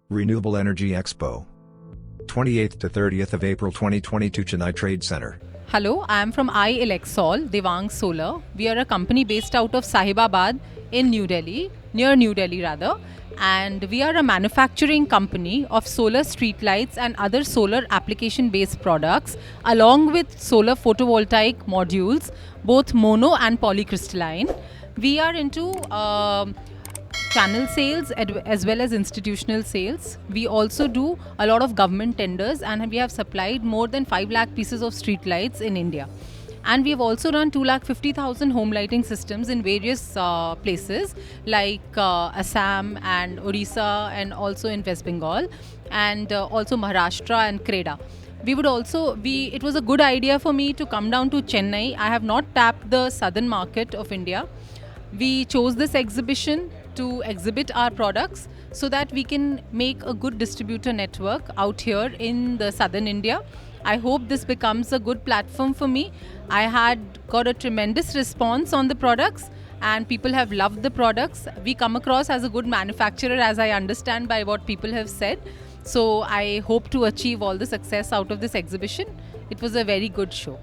Renewable Energy Expo. 28th to 30th of April 2022, Chennai Trade Center. Hello, I am from ELECSSOL, Devang Solaar. We are a company based out of Sahibabad in New Delhi, near New Delhi rather. And we are a manufacturing company of solar streetlights and other solar application based products along with solar photovoltaic modules, both mono and polycrystalline. We are into channel sales as well as institutional sales. We also do a lot of government tenders, and we have supplied more than 5 lakh pieces of street lights in India. And we have also run 2,50,000 home lighting systems in various places like Assam and Odisha, and also in West Bengal, and also Maharashtra and Kerala. It was a good idea for me to come down to Chennai. I have not tapped the southern market of India. We chose this exhibition to exhibit our products so that we can make a good distributor network out here in the southern India. I hope this becomes a good platform for me. I had got a tremendous response on the products and people have loved the products. We come across as a good manufacturer, as I understand by what people have said. So I hope to achieve all the success out of this exhibition. It was a very good show.